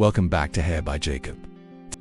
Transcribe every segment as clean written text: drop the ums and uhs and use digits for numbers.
Welcome back to Hair by Jacob.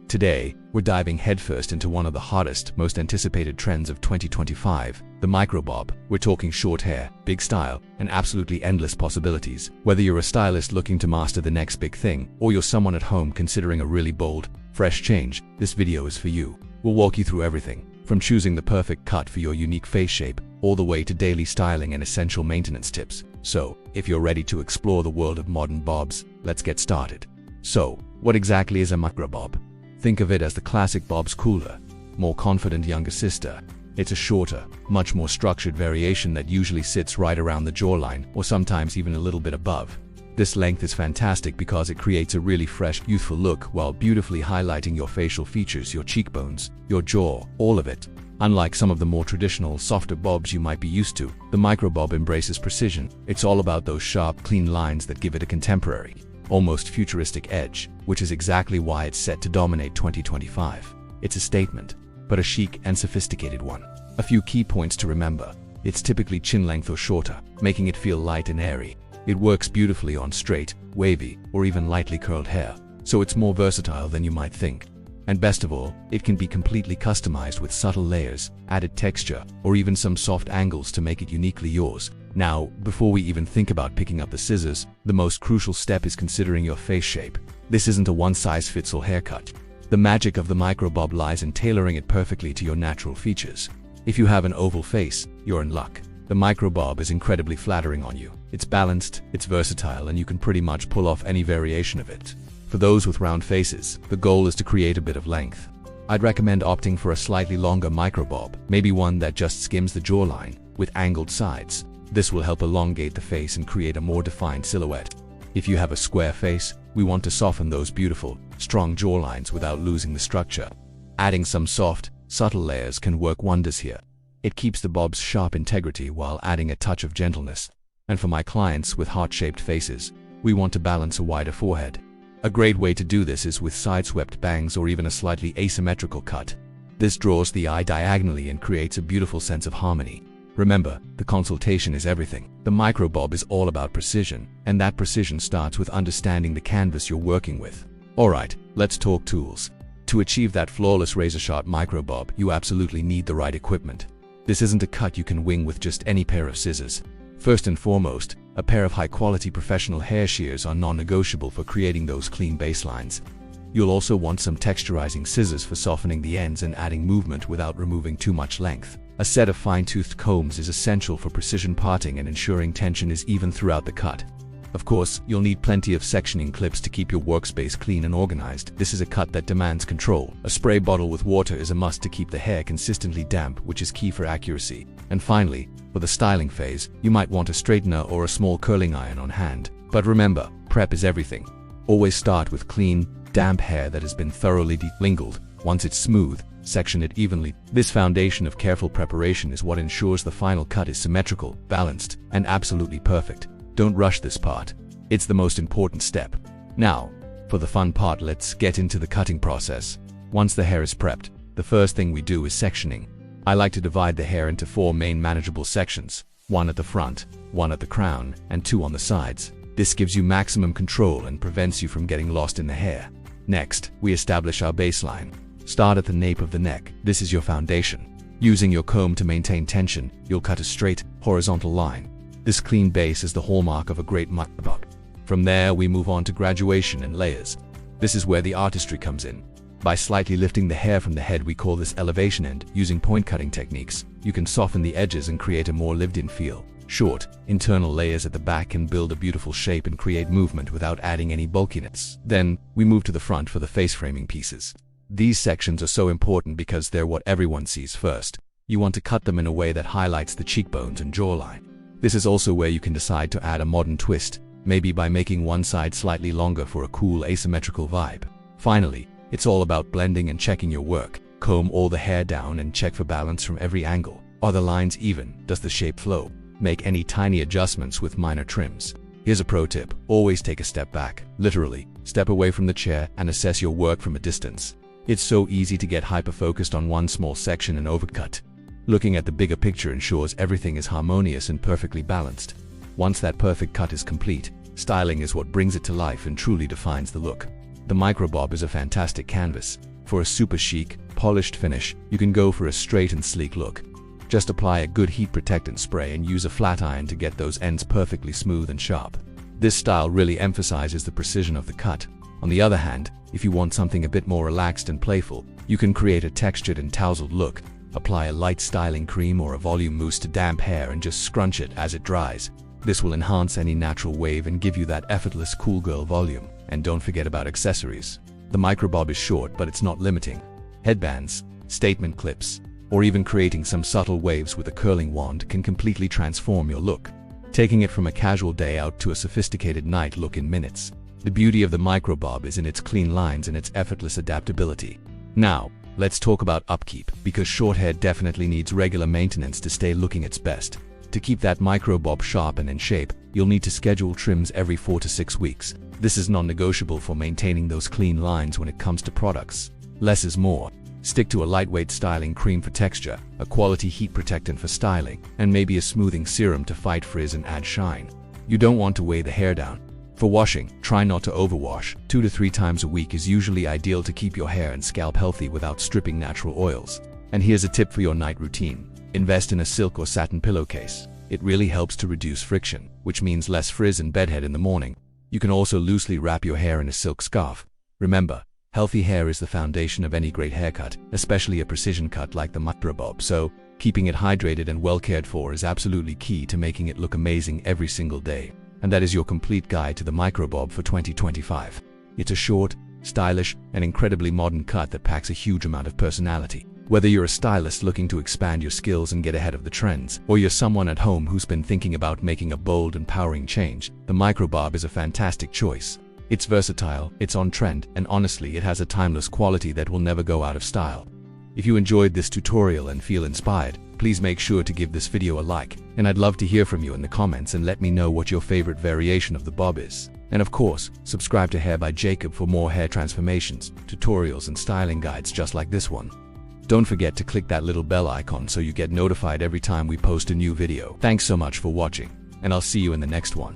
Today, we're diving headfirst into one of the hottest, most anticipated trends of 2025, the microbob. We're talking short hair, big style, and absolutely endless possibilities. Whether you're a stylist looking to master the next big thing, or you're someone at home considering a really bold, fresh change, this video is for you. We'll walk you through everything, from choosing the perfect cut for your unique face shape, all the way to daily styling and essential maintenance tips. So, if you're ready to explore the world of modern bobs, let's get started. So, what exactly is a microbob? Think of it as the classic bob's cooler, more confident younger sister. It's a shorter, much more structured variation that usually sits right around the jawline, or sometimes even a little bit above. This length is fantastic because it creates a really fresh, youthful look while beautifully highlighting your facial features, your cheekbones, your jaw, all of it. Unlike some of the more traditional, softer bobs you might be used to, the microbob embraces precision. It's all about those sharp, clean lines that give it a contemporary, almost futuristic edge, which is exactly why it's set to dominate 2025. It's a statement, but a chic and sophisticated one. A few key points to remember. It's typically chin length or shorter, making it feel light and airy. It works beautifully on straight, wavy, or even lightly curled hair, so it's more versatile than you might think. And best of all, it can be completely customized with subtle layers, added texture, or even some soft angles to make it uniquely yours. Now, before we even think about picking up the scissors, the most crucial step is considering your face shape. This isn't a one-size-fits-all haircut. The magic of the microbob lies in tailoring it perfectly to your natural features. If you have an oval face, you're in luck. The microbob is incredibly flattering on you. It's balanced, it's versatile, and you can pretty much pull off any variation of it. For those with round faces, the goal is to create a bit of length. I'd recommend opting for a slightly longer microbob, maybe one that just skims the jawline, with angled sides. This will help elongate the face and create a more defined silhouette. If you have a square face, we want to soften those beautiful, strong jawlines without losing the structure. Adding some soft, subtle layers can work wonders here. It keeps the bob's sharp integrity while adding a touch of gentleness. And for my clients with heart-shaped faces, we want to balance a wider forehead. A great way to do this is with side-swept bangs or even a slightly asymmetrical cut. This draws the eye diagonally and creates a beautiful sense of harmony. Remember, the consultation is everything. The microbob is all about precision, and that precision starts with understanding the canvas you're working with. Alright, let's talk tools. To achieve that flawless razor-sharp microbob, you absolutely need the right equipment. This isn't a cut you can wing with just any pair of scissors. First and foremost, a pair of high-quality professional hair shears are non-negotiable for creating those clean baselines. You'll also want some texturizing scissors for softening the ends and adding movement without removing too much length. A set of fine-toothed combs is essential for precision parting and ensuring tension is even throughout the cut. Of course, you'll need plenty of sectioning clips to keep your workspace clean and organized. This is a cut that demands control. A spray bottle with water is a must to keep the hair consistently damp, which is key for accuracy. And finally, for the styling phase, you might want a straightener or a small curling iron on hand. But remember, prep is everything. Always start with clean, damp hair that has been thoroughly delingled. Once it's smooth, section it evenly. This foundation of careful preparation is what ensures the final cut is symmetrical, balanced, and absolutely perfect. Don't rush this part. It's the most important step. Now, for the fun part, let's get into the cutting process. Once the hair is prepped, the first thing we do is sectioning. I like to divide the hair into 4 main manageable sections, 1 at the front, 1 at the crown, and 2 on the sides. This gives you maximum control and prevents you from getting lost in the hair. Next, we establish our baseline. Start at the nape of the neck. This is your foundation. Using your comb to maintain tension, you'll cut a straight, horizontal line. This clean base is the hallmark of a great microbob. From there, we move on to graduation and layers. This is where the artistry comes in. By slightly lifting the hair from the head, we call this elevation, and using point cutting techniques, you can soften the edges and create a more lived-in feel. Short, internal layers at the back can build a beautiful shape and create movement without adding any bulkiness. Then, we move to the front for the face framing pieces. These sections are so important because they're what everyone sees first. You want to cut them in a way that highlights the cheekbones and jawline. This is also where you can decide to add a modern twist, maybe by making one side slightly longer for a cool asymmetrical vibe. Finally, it's all about blending and checking your work. Comb all the hair down and check for balance from every angle. Are the lines even? Does the shape flow? Make any tiny adjustments with minor trims. Here's a pro tip: always take a step back, literally, step away from the chair and assess your work from a distance. It's so easy to get hyper-focused on one small section and overcut. Looking at the bigger picture ensures everything is harmonious and perfectly balanced. Once that perfect cut is complete, styling is what brings it to life and truly defines the look. the microbob is a fantastic canvas. For a super chic, polished finish, you can go for a straight and sleek look. Just apply a good heat protectant spray and use a flat iron to get those ends perfectly smooth and sharp. This style really emphasizes the precision of the cut. On the other hand, if you want something a bit more relaxed and playful, you can create a textured and tousled look. Apply a light styling cream or a volume mousse to damp hair and just scrunch it as it dries. This will enhance any natural wave and give you that effortless cool girl volume. And don't forget about accessories. The microbob is short, but it's not limiting. Headbands, statement clips, or even creating some subtle waves with a curling wand can completely transform your look, taking it from a casual day out to a sophisticated night look in minutes. The beauty of the microbob is in its clean lines and its effortless adaptability. Now, let's talk about upkeep, because short hair definitely needs regular maintenance to stay looking its best. To keep that microbob sharp and in shape, you'll need to schedule trims every 4 to 6 weeks. This is non-negotiable for maintaining those clean lines when it comes to products. Less is more. Stick to a lightweight styling cream for texture, a quality heat protectant for styling, and maybe a smoothing serum to fight frizz and add shine. You don't want to weigh the hair down. For washing, try not to overwash. 2 to 3 times a week is usually ideal to keep your hair and scalp healthy without stripping natural oils. And here's a tip for your night routine. Invest in a silk or satin pillowcase. It really helps to reduce friction, which means less frizz and bedhead in the morning. You can also loosely wrap your hair in a silk scarf. Remember, healthy hair is the foundation of any great haircut, especially a precision cut like the microbob, so keeping it hydrated and well cared for is absolutely key to making it look amazing every single day. And that is your complete guide to the microbob for 2025. It's a short, stylish, and incredibly modern cut that packs a huge amount of personality. Whether you're a stylist looking to expand your skills and get ahead of the trends, or you're someone at home who's been thinking about making a bold, empowering change, the microbob is a fantastic choice. It's versatile, it's on trend, and honestly, it has a timeless quality that will never go out of style. If you enjoyed this tutorial and feel inspired, please make sure to give this video a like, and I'd love to hear from you in the comments and let me know what your favorite variation of the bob is. And of course, subscribe to Hair by Jacob for more hair transformations, tutorials, and styling guides just like this one. Don't forget to click that little bell icon so you get notified every time we post a new video. Thanks so much for watching, and I'll see you in the next one.